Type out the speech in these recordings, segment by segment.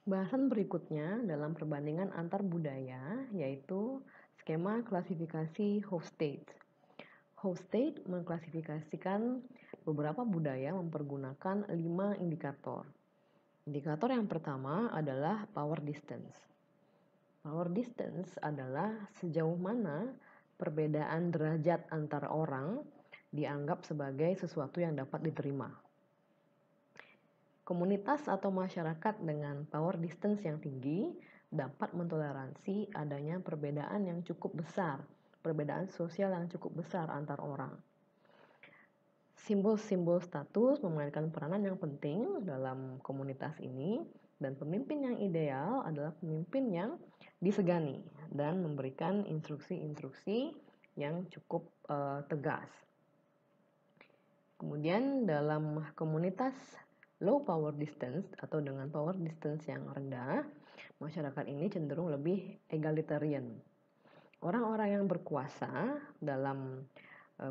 Bahasan berikutnya dalam perbandingan antar budaya yaitu skema klasifikasi Hofstede. Hofstede mengklasifikasikan beberapa budaya mempergunakan 5 indikator. Indikator yang pertama adalah power distance. Power distance adalah sejauh mana perbedaan derajat antar orang dianggap sebagai sesuatu yang dapat diterima. Komunitas atau masyarakat dengan power distance yang tinggi dapat mentoleransi adanya perbedaan yang cukup besar, perbedaan sosial yang cukup besar antar orang. Simbol-simbol status memainkan peranan yang penting dalam komunitas ini, dan pemimpin yang ideal adalah pemimpin yang disegani dan memberikan instruksi-instruksi yang cukup tegas. Kemudian dalam komunitas low power distance atau dengan power distance yang rendah, masyarakat ini cenderung lebih egalitarian. Orang-orang yang berkuasa dalam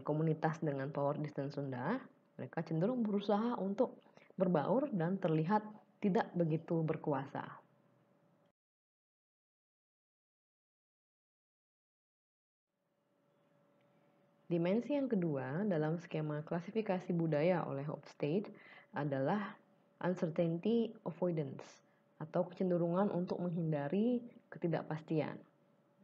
komunitas dengan power distance rendah, mereka cenderung berusaha untuk berbaur dan terlihat tidak begitu berkuasa. Dimensi yang kedua dalam skema klasifikasi budaya oleh Hofstede adalah uncertainty avoidance atau kecenderungan untuk menghindari ketidakpastian.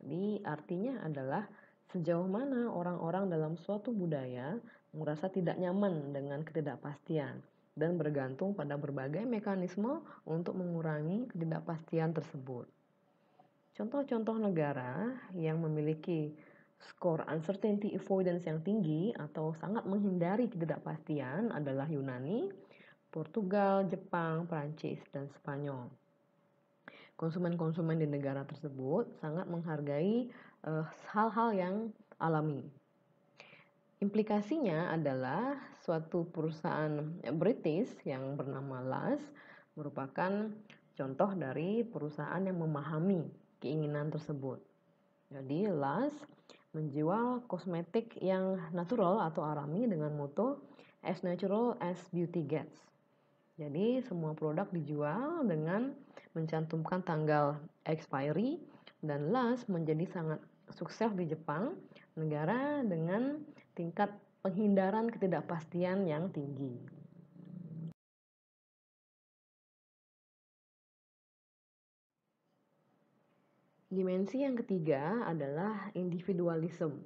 Jadi artinya adalah sejauh mana orang-orang dalam suatu budaya merasa tidak nyaman dengan ketidakpastian dan bergantung pada berbagai mekanisme untuk mengurangi ketidakpastian tersebut. Contoh-contoh negara yang memiliki skor uncertainty avoidance yang tinggi atau sangat menghindari ketidakpastian adalah Yunani, Portugal, Jepang, Prancis, dan Spanyol. Konsumen-konsumen di negara tersebut sangat menghargai hal-hal yang alami. Implikasinya adalah suatu perusahaan British yang bernama Lush merupakan contoh dari perusahaan yang memahami keinginan tersebut. Jadi Lush menjual kosmetik yang natural atau alami dengan moto as natural as beauty gets. Jadi semua produk dijual dengan mencantumkan tanggal expiry, dan Lush menjadi sangat sukses di Jepang, negara dengan tingkat penghindaran ketidakpastian yang tinggi. Dimensi yang ketiga adalah individualism,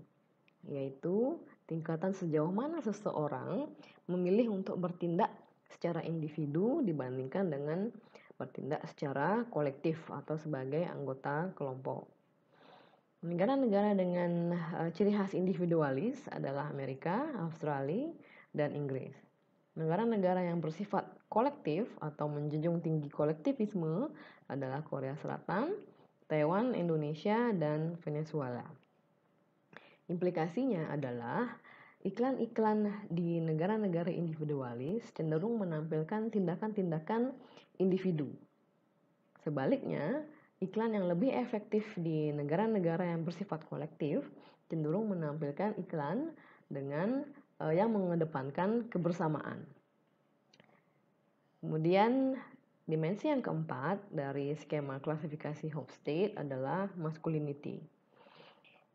yaitu tingkatan sejauh mana seseorang memilih untuk bertindak secara individu dibandingkan dengan bertindak secara kolektif atau sebagai anggota kelompok. Negara-negara dengan ciri khas individualis adalah Amerika, Australia, dan Inggris. Negara-negara yang bersifat kolektif atau menjunjung tinggi kolektivisme adalah Korea Selatan, Taiwan, Indonesia, dan Venezuela. Implikasinya adalah iklan-iklan di negara-negara individualis cenderung menampilkan tindakan-tindakan individu. Sebaliknya, iklan yang lebih efektif di negara-negara yang bersifat kolektif cenderung menampilkan iklan dengan yang mengedepankan kebersamaan. Kemudian dimensi yang keempat dari skema klasifikasi Hofstede adalah masculinity.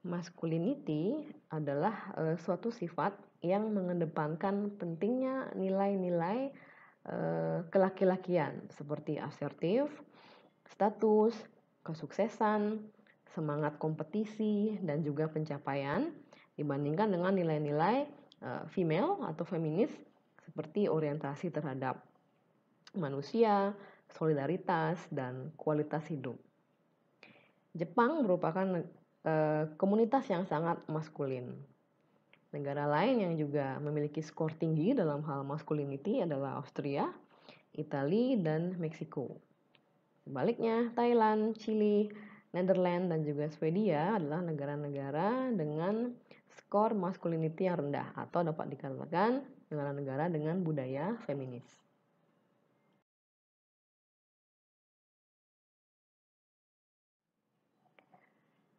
Masculinity adalah suatu sifat yang mengedepankan pentingnya nilai-nilai kelaki-lakian seperti asertif, status, kesuksesan, semangat kompetisi, dan juga pencapaian dibandingkan dengan nilai-nilai female atau feminis seperti orientasi terhadap manusia, solidaritas, dan kualitas hidup. Jepang merupakan komunitas yang sangat maskulin. Negara lain yang juga memiliki skor tinggi dalam hal masculinity adalah Austria, Italia, dan Meksiko. Sebaliknya, Thailand, Chili, Netherlands, dan juga Swedia adalah negara-negara dengan skor masculinity yang rendah atau dapat dikatakan negara-negara dengan budaya feminis.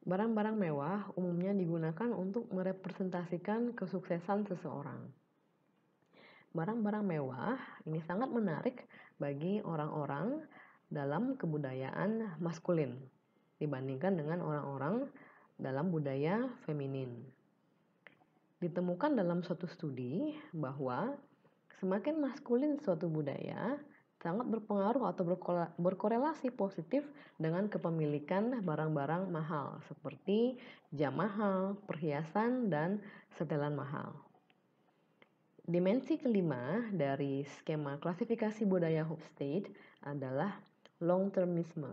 Barang-barang mewah umumnya digunakan untuk merepresentasikan kesuksesan seseorang. Barang-barang mewah ini sangat menarik bagi orang-orang dalam kebudayaan maskulin dibandingkan dengan orang-orang dalam budaya feminin. Ditemukan dalam suatu studi bahwa semakin maskulin suatu budaya sangat berpengaruh atau berkorelasi positif dengan kepemilikan barang-barang mahal seperti jam mahal, perhiasan, dan setelan mahal. Dimensi kelima dari skema klasifikasi budaya Hofstede adalah long-termisme.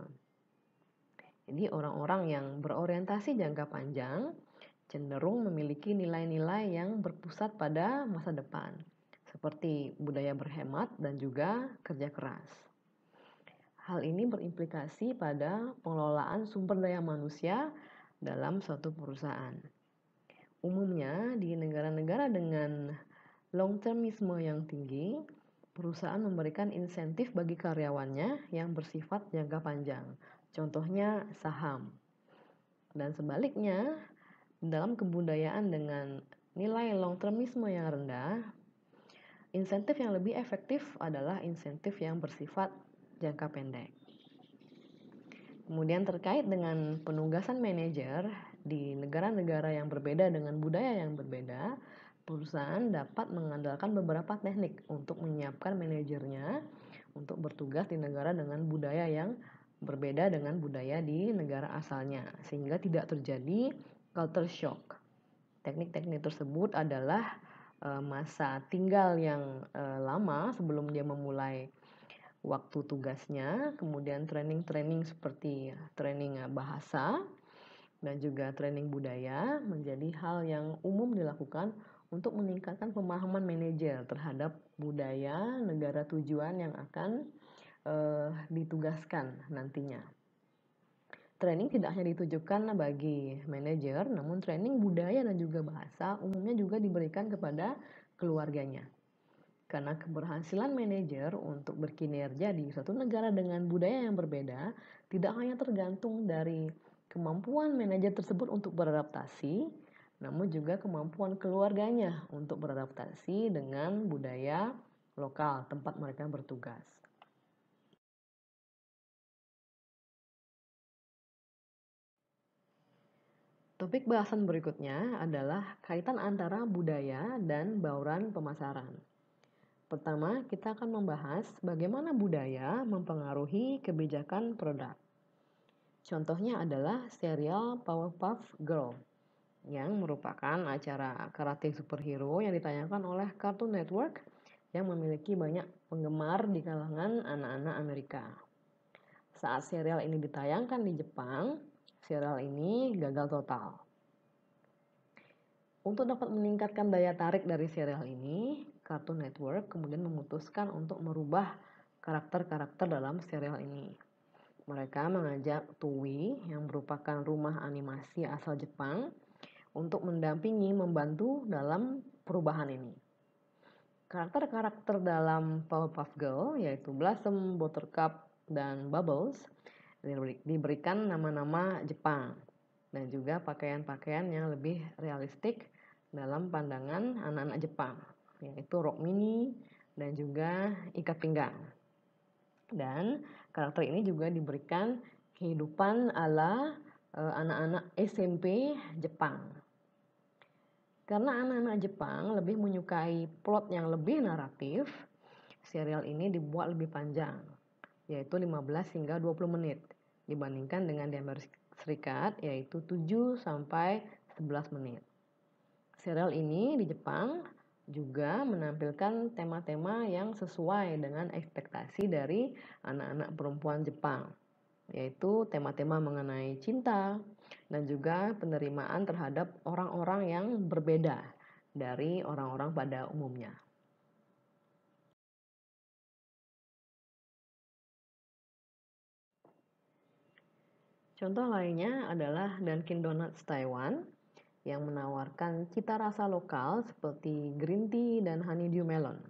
Jadi orang-orang yang berorientasi jangka panjang cenderung memiliki nilai-nilai yang berpusat pada masa depan, seperti budaya berhemat dan juga kerja keras. Hal ini berimplikasi pada pengelolaan sumber daya manusia dalam suatu perusahaan. Umumnya di negara-negara dengan long-termisme yang tinggi, perusahaan memberikan insentif bagi karyawannya yang bersifat jangka panjang. Contohnya saham. Dan sebaliknya, dalam kebudayaan dengan nilai long-termisme yang rendah, insentif yang lebih efektif adalah insentif yang bersifat jangka pendek. Kemudian terkait dengan penugasan manajer di negara-negara yang berbeda dengan budaya yang berbeda, perusahaan dapat mengandalkan beberapa teknik untuk menyiapkan manajernya untuk bertugas di negara dengan budaya yang berbeda dengan budaya di negara asalnya, sehingga tidak terjadi culture shock. Teknik-teknik tersebut adalah masa tinggal yang lama sebelum dia memulai waktu tugasnya, kemudian training-training seperti training bahasa dan juga training budaya menjadi hal yang umum dilakukan untuk meningkatkan pemahaman manajer terhadap budaya negara tujuan yang akan ditugaskan nantinya. Training tidak hanya ditujukan bagi manajer, namun training budaya dan juga bahasa umumnya juga diberikan kepada keluarganya. Karena keberhasilan manajer untuk berkinerja di suatu negara dengan budaya yang berbeda tidak hanya tergantung dari kemampuan manajer tersebut untuk beradaptasi, namun juga kemampuan keluarganya untuk beradaptasi dengan budaya lokal tempat mereka bertugas. Topik bahasan berikutnya adalah kaitan antara budaya dan bauran pemasaran. Pertama, kita akan membahas bagaimana budaya mempengaruhi kebijakan produk. Contohnya adalah serial Powerpuff Girls yang merupakan acara karate superhero yang ditayangkan oleh Cartoon Network yang memiliki banyak penggemar di kalangan anak-anak Amerika. Saat serial ini ditayangkan di Jepang, serial ini gagal total. Untuk dapat meningkatkan daya tarik dari serial ini, Cartoon Network kemudian memutuskan untuk merubah karakter-karakter dalam serial ini. Mereka mengajak Toei yang merupakan rumah animasi asal Jepang untuk mendampingi membantu dalam perubahan ini. Karakter-karakter dalam Powerpuff Girls yaitu Blossom, Buttercup, dan Bubbles diberikan nama-nama Jepang dan juga pakaian-pakaian yang lebih realistik dalam pandangan anak-anak Jepang, yaitu rok mini dan juga ikat pinggang. Dan karakter ini juga diberikan kehidupan ala anak-anak SMP Jepang. Karena anak-anak Jepang lebih menyukai plot yang lebih naratif, serial ini dibuat lebih panjang, yaitu 15 hingga 20 menit, dibandingkan dengan di Amerika Serikat, yaitu 7 sampai 11 menit. Serial ini di Jepang juga menampilkan tema-tema yang sesuai dengan ekspektasi dari anak-anak perempuan Jepang, yaitu tema-tema mengenai cinta dan juga penerimaan terhadap orang-orang yang berbeda dari orang-orang pada umumnya. Contoh lainnya adalah Dunkin Donuts Taiwan yang menawarkan cita rasa lokal seperti green tea dan honeydew melon.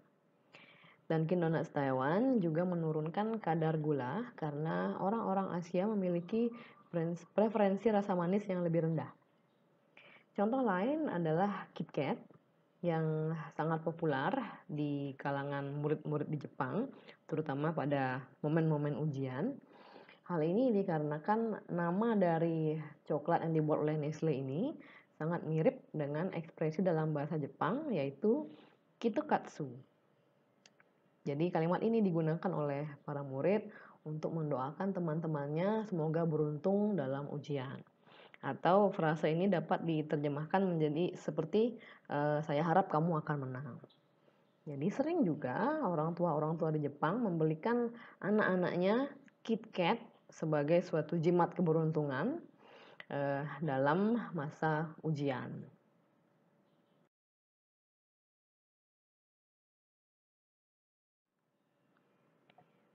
Dunkin Donuts Taiwan juga menurunkan kadar gula karena orang-orang Asia memiliki preferensi rasa manis yang lebih rendah. Contoh lain adalah KitKat yang sangat populer di kalangan murid-murid di Jepang, terutama pada momen-momen ujian. Hal ini dikarenakan nama dari coklat yang dibuat oleh Nestle ini sangat mirip dengan ekspresi dalam bahasa Jepang, yaitu Kitokatsu. Jadi kalimat ini digunakan oleh para murid untuk mendoakan teman-temannya semoga beruntung dalam ujian. Atau frase ini dapat diterjemahkan menjadi seperti saya harap kamu akan menang. Jadi sering juga orang tua di Jepang membelikan anak-anaknya KitKat sebagai suatu jimat keberuntungan dalam masa ujian.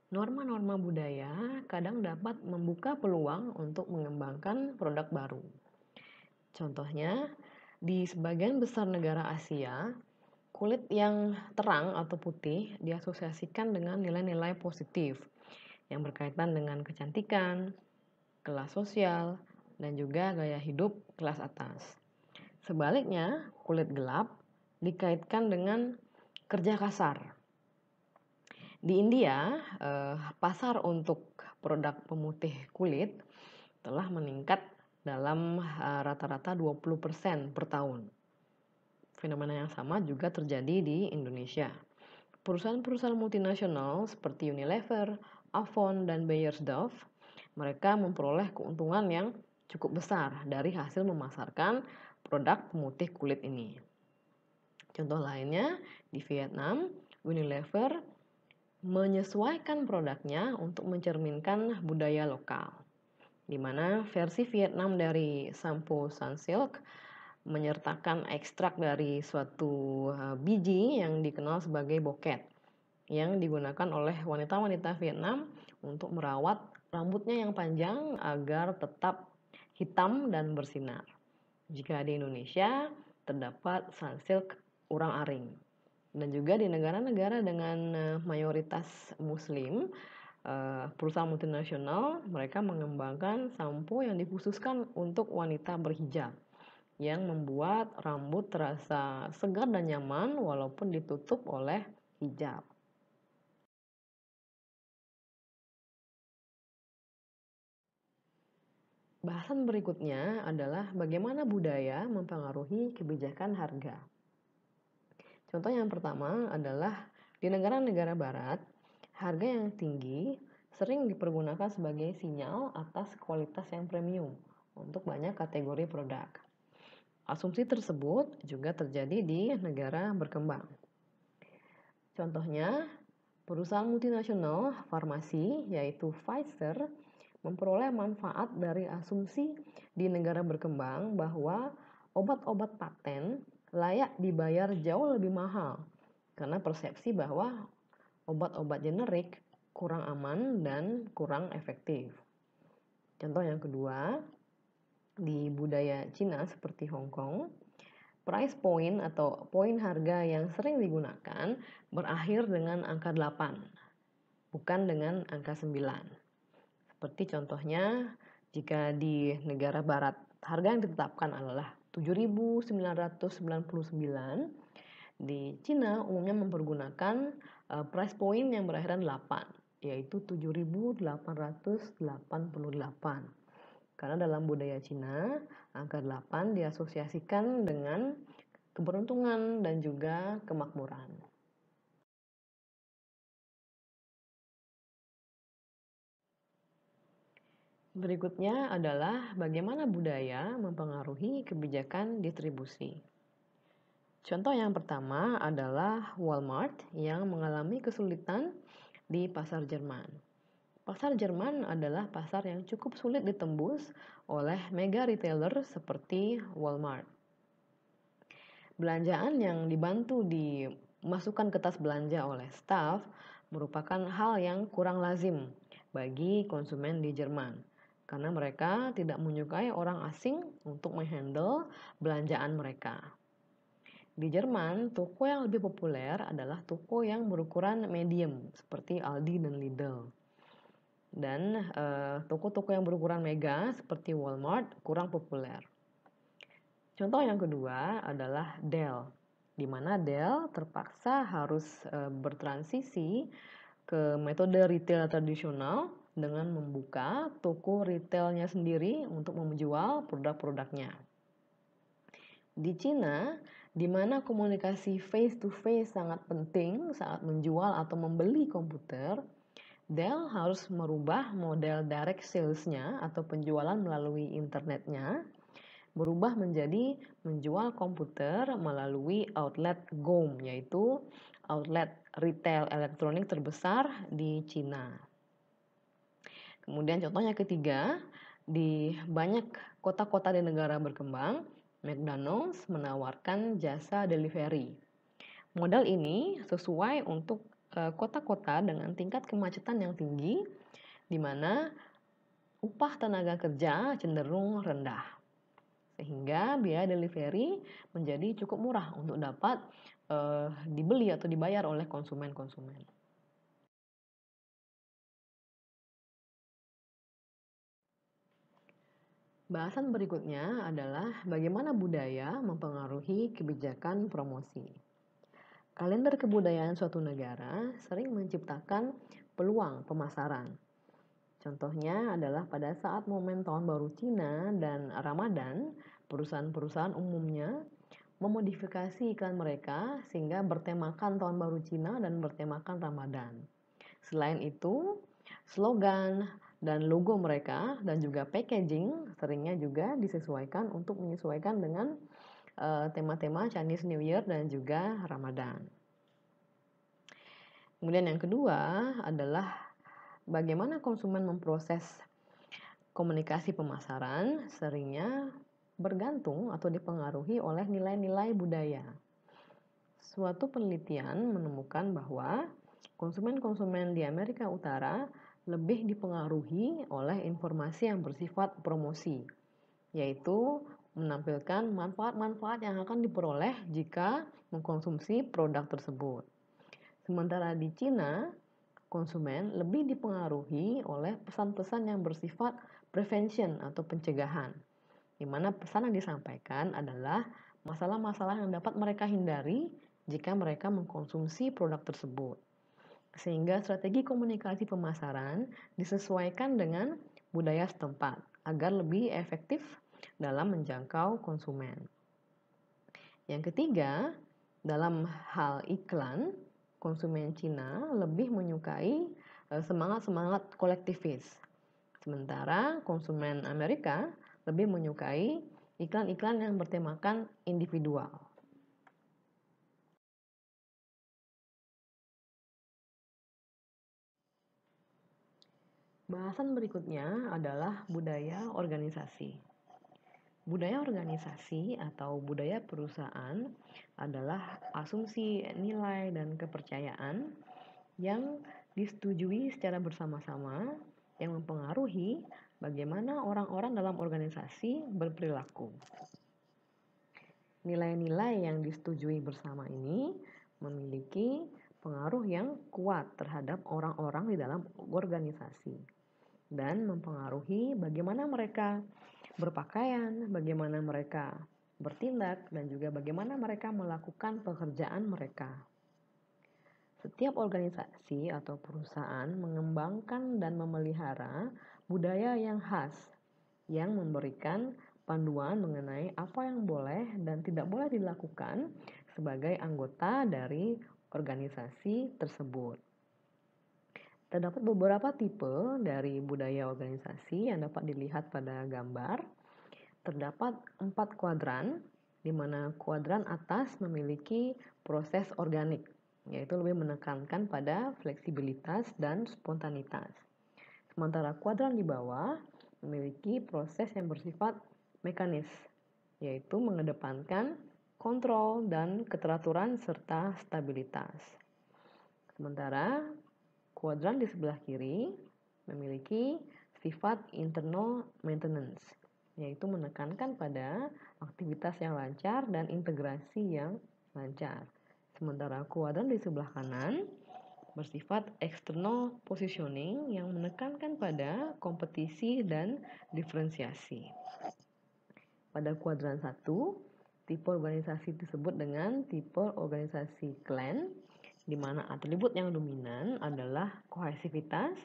Norma-norma budaya kadang dapat membuka peluang untuk mengembangkan produk baru. Contohnya, di sebagian besar negara Asia, kulit yang terang atau putih diasosiasikan dengan nilai-nilai positif yang berkaitan dengan kecantikan, kelas sosial, dan juga gaya hidup kelas atas. Sebaliknya, kulit gelap dikaitkan dengan kerja kasar. Di India, pasar untuk produk pemutih kulit telah meningkat dalam rata-rata 20% per tahun. Fenomena yang sama juga terjadi di Indonesia. Perusahaan-perusahaan multinasional seperti Unilever, Avon, dan Beiersdorf, mereka memperoleh keuntungan yang cukup besar dari hasil memasarkan produk pemutih kulit ini. Contoh lainnya, di Vietnam, Unilever menyesuaikan produknya untuk mencerminkan budaya lokal, di mana versi Vietnam dari sampo Sunsilk menyertakan ekstrak dari suatu biji yang dikenal sebagai boket yang digunakan oleh wanita-wanita Vietnam untuk merawat rambutnya yang panjang agar tetap hitam dan bersinar. Jika di Indonesia terdapat Sunsilk urang-aring. Dan juga di negara-negara dengan mayoritas muslim, perusahaan multinasional mereka mengembangkan sampo yang dikhususkan untuk wanita berhijab yang membuat rambut terasa segar dan nyaman walaupun ditutup oleh hijab. Bahasan berikutnya adalah bagaimana budaya mempengaruhi kebijakan harga. Contoh yang pertama adalah di negara-negara barat, harga yang tinggi sering dipergunakan sebagai sinyal atas kualitas yang premium untuk banyak kategori produk. Asumsi tersebut juga terjadi di negara berkembang. Contohnya, perusahaan multinasional farmasi yaitu Pfizer memperoleh manfaat dari asumsi di negara berkembang bahwa obat-obat paten layak dibayar jauh lebih mahal karena persepsi bahwa obat-obat generik kurang aman dan kurang efektif. Contoh yang kedua, di budaya Cina seperti Hong Kong, price point atau poin harga yang sering digunakan berakhir dengan angka 8, bukan dengan angka 9. Seperti contohnya, jika di negara barat harga yang ditetapkan adalah 7.999, di Cina umumnya mempergunakan price point yang berakhiran 8, yaitu 7.888. Karena dalam budaya Cina, angka 8 diasosiasikan dengan keberuntungan dan juga kemakmuran. Berikutnya adalah bagaimana budaya mempengaruhi kebijakan distribusi. Contoh yang pertama adalah Walmart yang mengalami kesulitan di pasar Jerman. Pasar Jerman adalah pasar yang cukup sulit ditembus oleh mega retailer seperti Walmart. Belanjaan yang dibantu dimasukkan ke tas belanja oleh staf merupakan hal yang kurang lazim bagi konsumen di Jerman karena mereka tidak menyukai orang asing untuk menghandle belanjaan mereka. Di Jerman, toko yang lebih populer adalah toko yang berukuran medium seperti Aldi dan Lidl. Dan toko-toko yang berukuran mega seperti Walmart kurang populer. Contoh yang kedua adalah Dell. di mana Dell terpaksa harus bertransisi ke metode retail tradisional dengan membuka toko retailnya sendiri untuk menjual produk-produknya. Di Cina, di mana komunikasi face to face sangat penting saat menjual atau membeli komputer, Dell harus merubah model direct sales-nya atau penjualan melalui internetnya, berubah menjadi menjual komputer melalui outlet GOM, yaitu outlet retail elektronik terbesar di Cina. Kemudian contohnya ketiga, di banyak kota-kota di negara berkembang, McDonald's menawarkan jasa delivery. Model ini sesuai untuk kota-kota dengan tingkat kemacetan yang tinggi, di mana upah tenaga kerja cenderung rendah. Sehingga biaya delivery menjadi cukup murah untuk dapat dibeli atau dibayar oleh konsumen-konsumen. Bahasan berikutnya adalah bagaimana budaya mempengaruhi kebijakan promosi. Kalender kebudayaan suatu negara sering menciptakan peluang pemasaran. Contohnya adalah pada saat momen Tahun Baru Cina dan Ramadan, perusahaan-perusahaan umumnya memodifikasi iklan mereka sehingga bertemakan Tahun Baru Cina dan bertemakan Ramadan. Selain itu, slogan dan logo mereka dan juga packaging seringnya juga disesuaikan untuk menyesuaikan dengan tema-tema Chinese New Year dan juga Ramadan. Kemudian yang kedua adalah bagaimana konsumen memproses komunikasi pemasaran seringnya bergantung atau dipengaruhi oleh nilai-nilai budaya. Suatu penelitian menemukan bahwa konsumen-konsumen di Amerika Utara lebih dipengaruhi oleh informasi yang bersifat promosi, yaitu menampilkan manfaat-manfaat yang akan diperoleh jika mengkonsumsi produk tersebut. Sementara di Cina, konsumen lebih dipengaruhi oleh pesan-pesan yang bersifat prevention atau pencegahan, di mana pesan yang disampaikan adalah masalah-masalah yang dapat mereka hindari jika mereka mengkonsumsi produk tersebut. Sehingga strategi komunikasi pemasaran disesuaikan dengan budaya setempat agar lebih efektif dalam menjangkau konsumen. Yang ketiga, dalam hal iklan, konsumen Cina lebih menyukai semangat-semangat kolektivis. Sementara konsumen Amerika lebih menyukai iklan-iklan yang bertemakan individual. Bahasan berikutnya adalah budaya organisasi. Budaya organisasi atau budaya perusahaan adalah asumsi nilai dan kepercayaan yang disetujui secara bersama-sama yang mempengaruhi bagaimana orang-orang dalam organisasi berperilaku. Nilai-nilai yang disetujui bersama ini memiliki pengaruh yang kuat terhadap orang-orang di dalam organisasi dan mempengaruhi bagaimana mereka berpakaian, bagaimana mereka bertindak, dan juga bagaimana mereka melakukan pekerjaan mereka. Setiap organisasi atau perusahaan mengembangkan dan memelihara budaya yang khas yang memberikan panduan mengenai apa yang boleh dan tidak boleh dilakukan sebagai anggota dari organisasi tersebut. Terdapat beberapa tipe dari budaya organisasi yang dapat dilihat pada gambar. Terdapat 4 kuadran, di mana kuadran atas memiliki proses organik, yaitu lebih menekankan pada fleksibilitas dan spontanitas. Sementara kuadran di bawah memiliki proses yang bersifat mekanis, yaitu mengedepankan kontrol dan keteraturan serta stabilitas. Sementara kuadran di sebelah kiri memiliki sifat internal maintenance, yaitu menekankan pada aktivitas yang lancar dan integrasi yang lancar. Sementara kuadran di sebelah kanan bersifat external positioning yang menekankan pada kompetisi dan diferensiasi. Pada kuadran 1 Tipe organisasi disebut dengan tipe organisasi clan, di mana atribut yang dominan adalah kohesivitas,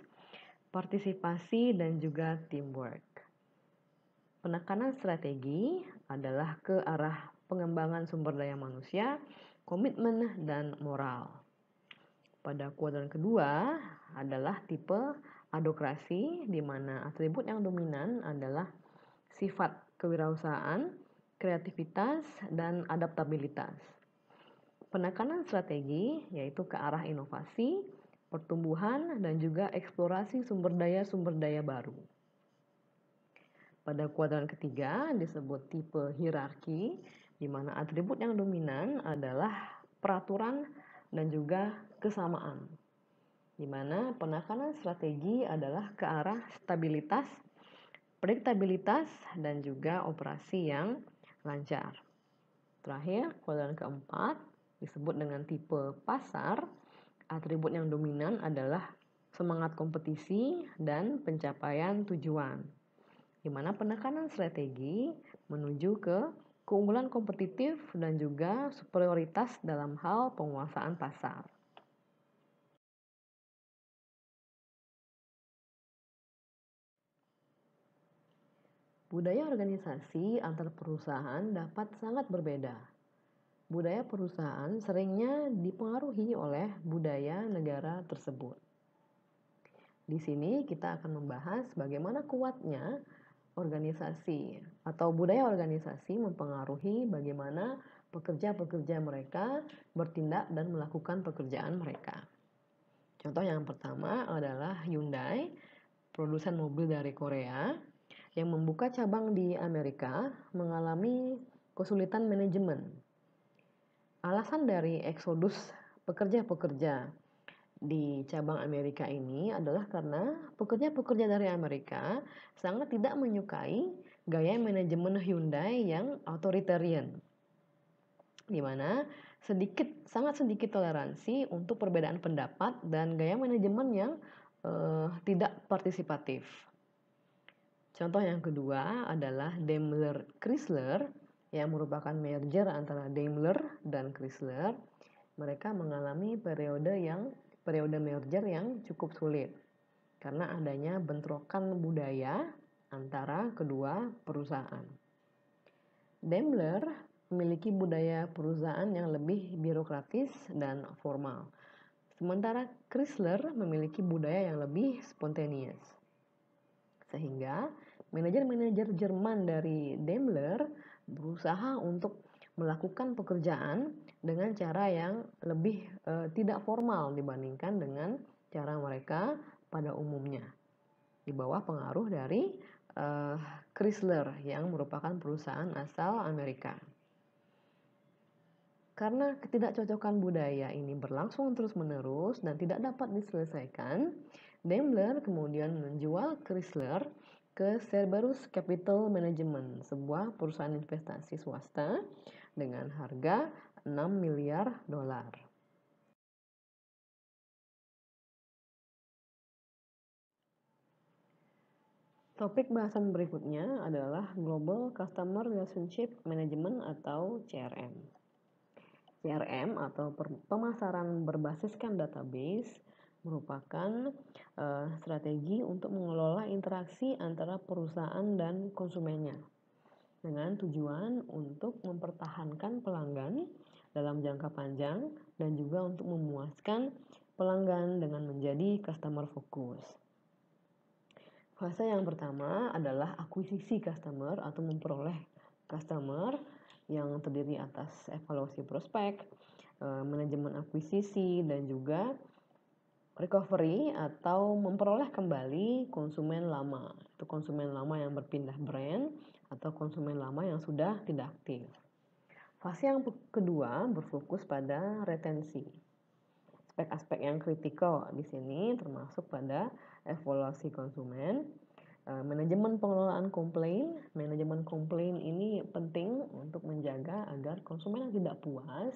partisipasi, dan juga teamwork. Penekanan strategi adalah ke arah pengembangan sumber daya manusia, komitmen, dan moral. Pada kuadran kedua adalah tipe adokrasi, di mana atribut yang dominan adalah sifat kewirausahaan, kreativitas, dan adaptabilitas. Penekanan strategi yaitu ke arah inovasi, pertumbuhan, dan juga eksplorasi sumber daya baru. Pada kuadran ketiga disebut tipe hierarki, di mana atribut yang dominan adalah peraturan dan juga kesamaan. Di mana penekanan strategi adalah ke arah stabilitas, prediktabilitas, dan juga operasi yang lancar. Terakhir, kuadran keempat disebut dengan tipe pasar. Atribut yang dominan adalah semangat kompetisi dan pencapaian tujuan, di mana penekanan strategi menuju ke keunggulan kompetitif dan juga superioritas dalam hal penguasaan pasar. Budaya organisasi antar perusahaan dapat sangat berbeda. Budaya perusahaan seringnya dipengaruhi oleh budaya negara tersebut. Di sini kita akan membahas bagaimana kuatnya organisasi atau budaya organisasi mempengaruhi bagaimana pekerja-pekerja mereka bertindak dan melakukan pekerjaan mereka. Contoh yang pertama adalah Hyundai, produsen mobil dari Korea, yang membuka cabang di Amerika mengalami kesulitan manajemen. Alasan dari eksodus pekerja-pekerja di cabang Amerika ini adalah karena pekerja-pekerja dari Amerika sangat tidak menyukai gaya manajemen Hyundai yang authoritarian, di mana sangat sedikit toleransi untuk perbedaan pendapat dan gaya manajemen yang tidak partisipatif. Contoh yang kedua adalah Daimler Chrysler, yang merupakan merger antara Daimler dan Chrysler. Mereka mengalami periode merger yang cukup sulit karena adanya bentrokan budaya antara kedua perusahaan. Daimler memiliki budaya perusahaan yang lebih birokratis dan formal, sementara Chrysler memiliki budaya yang lebih spontaneous. Sehingga manajer-manajer Jerman dari Daimler berusaha untuk melakukan pekerjaan dengan cara yang lebih tidak formal dibandingkan dengan cara mereka pada umumnya, di bawah pengaruh dari Chrysler yang merupakan perusahaan asal Amerika. Karena ketidakcocokan budaya ini berlangsung terus-menerus dan tidak dapat diselesaikan, Daimler kemudian menjual Chrysler ke Cerberus Capital Management, sebuah perusahaan investasi swasta dengan harga 6 miliar dolar. Topik bahasan berikutnya adalah Global Customer Relationship Management atau CRM. CRM atau pemasaran berbasiskan database merupakan strategi untuk mengelola interaksi antara perusahaan dan konsumennya dengan tujuan untuk mempertahankan pelanggan dalam jangka panjang dan juga untuk memuaskan pelanggan dengan menjadi customer focus. Fase yang pertama adalah akuisisi customer atau memperoleh customer yang terdiri atas evaluasi prospek, manajemen akuisisi, dan juga recovery atau memperoleh kembali konsumen lama. Itu konsumen lama yang berpindah brand atau konsumen lama yang sudah tidak aktif. Fase yang kedua berfokus pada retensi. Aspek-aspek yang kritikal di sini termasuk pada evaluasi konsumen, manajemen pengelolaan komplain. Manajemen komplain ini penting untuk menjaga agar konsumen yang tidak puas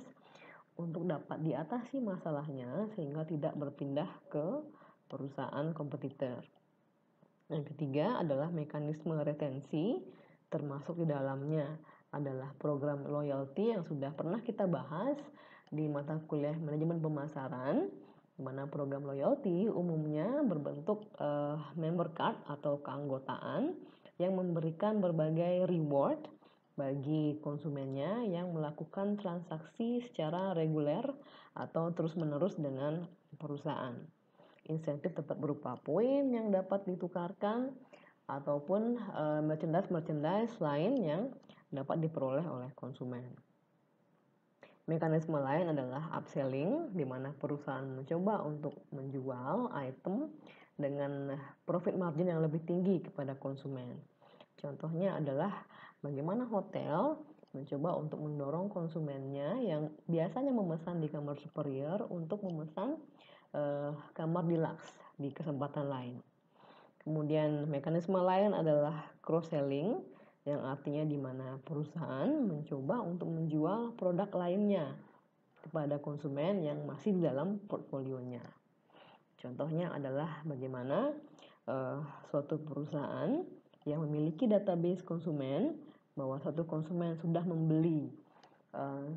untuk dapat diatasi masalahnya sehingga tidak berpindah ke perusahaan kompetitor. Yang ketiga adalah mekanisme retensi, termasuk di dalamnya adalah program loyalty yang sudah pernah kita bahas di mata kuliah manajemen pemasaran, di mana program loyalty umumnya berbentuk member card atau keanggotaan yang memberikan berbagai reward bagi konsumennya yang melakukan transaksi secara reguler atau terus-menerus dengan perusahaan. Insentif dapat berupa poin yang dapat ditukarkan ataupun merchandise lain yang dapat diperoleh oleh konsumen. Mekanisme lain adalah upselling, di mana perusahaan mencoba untuk menjual item dengan profit margin yang lebih tinggi kepada konsumen. Contohnya adalah bagaimana hotel mencoba untuk mendorong konsumennya yang biasanya memesan di kamar superior untuk memesan kamar deluxe di kesempatan lain. Kemudian mekanisme lain adalah cross-selling, yang artinya di mana perusahaan mencoba untuk menjual produk lainnya kepada konsumen yang masih di dalam portfolionya. Contohnya adalah bagaimana suatu perusahaan yang memiliki database konsumen bahwa satu konsumen sudah membeli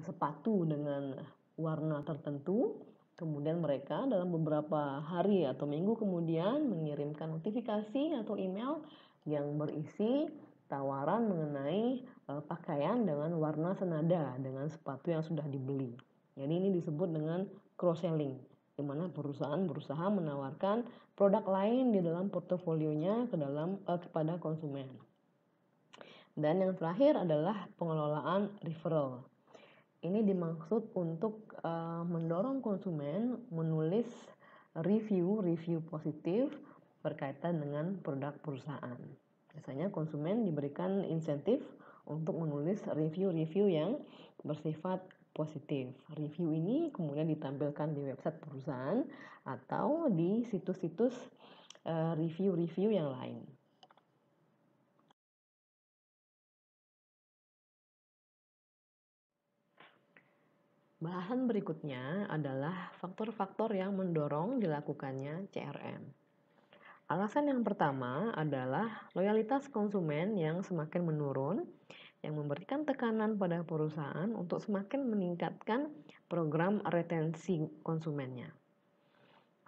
sepatu dengan warna tertentu, kemudian mereka dalam beberapa hari atau minggu kemudian mengirimkan notifikasi atau email yang berisi tawaran mengenai pakaian dengan warna senada dengan sepatu yang sudah dibeli. Jadi ini disebut dengan cross-selling, di mana perusahaan berusaha menawarkan produk lain di dalam portofolionya kepada konsumen. Dan yang terakhir adalah pengelolaan referral. Ini dimaksud untuk mendorong konsumen menulis review positif berkaitan dengan produk perusahaan. Biasanya konsumen diberikan insentif untuk menulis review yang bersifat positif. Review ini kemudian ditampilkan di website perusahaan atau di situs-situs review yang lain. Bahasan berikutnya adalah faktor-faktor yang mendorong dilakukannya CRM. Alasan yang pertama adalah loyalitas konsumen yang semakin menurun, yang memberikan tekanan pada perusahaan untuk semakin meningkatkan program retensi konsumennya.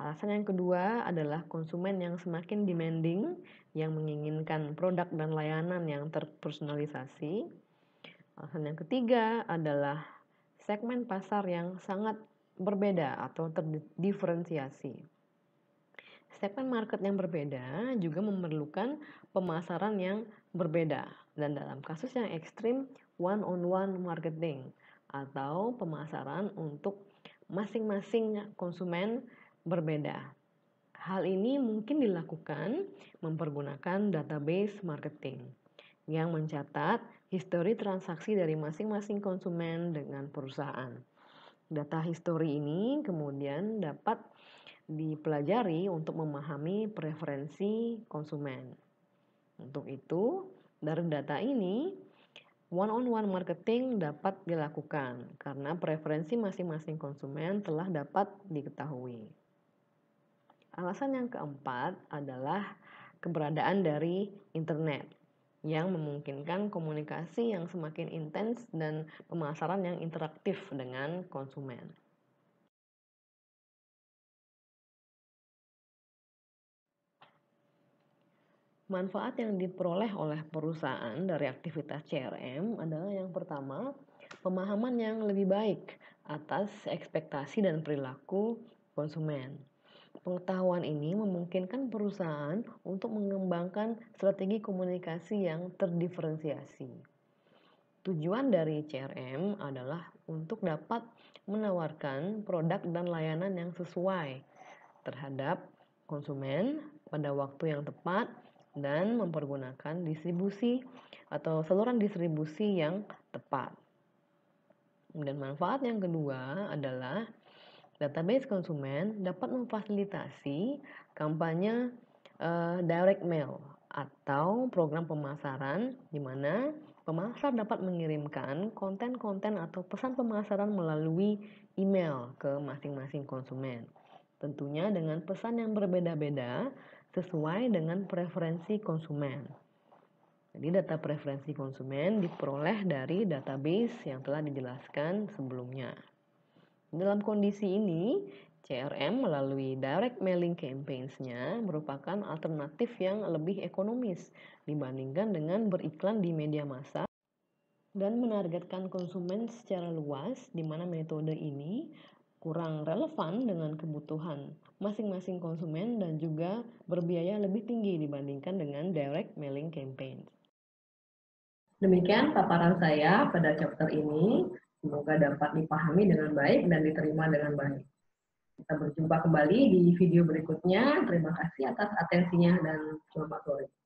Alasan yang kedua adalah konsumen yang semakin demanding, yang menginginkan produk dan layanan yang terpersonalisasi. Alasan yang ketiga adalah segmen pasar yang sangat berbeda atau terdiferensiasi. Segmen market yang berbeda juga memerlukan pemasaran yang berbeda, dan dalam kasus yang ekstrim, one-on-one marketing atau pemasaran untuk masing-masing konsumen berbeda. Hal ini mungkin dilakukan mempergunakan database marketing yang mencatat histori transaksi dari masing-masing konsumen dengan perusahaan. Data histori ini kemudian dapat dipelajari untuk memahami preferensi konsumen. Untuk itu, dari data ini, one-on-one marketing dapat dilakukan karena preferensi masing-masing konsumen telah dapat diketahui. Alasan yang keempat adalah keberadaan dari internet yang memungkinkan komunikasi yang semakin intens dan pemasaran yang interaktif dengan konsumen. Manfaat yang diperoleh oleh perusahaan dari aktivitas CRM adalah yang pertama, pemahaman yang lebih baik atas ekspektasi dan perilaku konsumen. Pengetahuan ini memungkinkan perusahaan untuk mengembangkan strategi komunikasi yang terdiferensiasi. Tujuan dari CRM adalah untuk dapat menawarkan produk dan layanan yang sesuai terhadap konsumen pada waktu yang tepat dan mempergunakan distribusi atau saluran distribusi yang tepat. Dan manfaat yang kedua adalah database konsumen dapat memfasilitasi kampanye direct mail atau program pemasaran di mana pemasar dapat mengirimkan konten-konten atau pesan pemasaran melalui email ke masing-masing konsumen. Tentunya dengan pesan yang berbeda-beda sesuai dengan preferensi konsumen. Jadi data preferensi konsumen diperoleh dari database yang telah dijelaskan sebelumnya. Dalam kondisi ini, CRM melalui direct mailing campaigns-nya merupakan alternatif yang lebih ekonomis dibandingkan dengan beriklan di media massa dan menargetkan konsumen secara luas, di mana metode ini kurang relevan dengan kebutuhan masing-masing konsumen dan juga berbiaya lebih tinggi dibandingkan dengan direct mailing campaign. Demikian paparan saya pada chapter ini. Semoga dapat dipahami dengan baik dan diterima dengan baik. Kita berjumpa kembali di video berikutnya. Terima kasih atas atensinya dan selamat sore.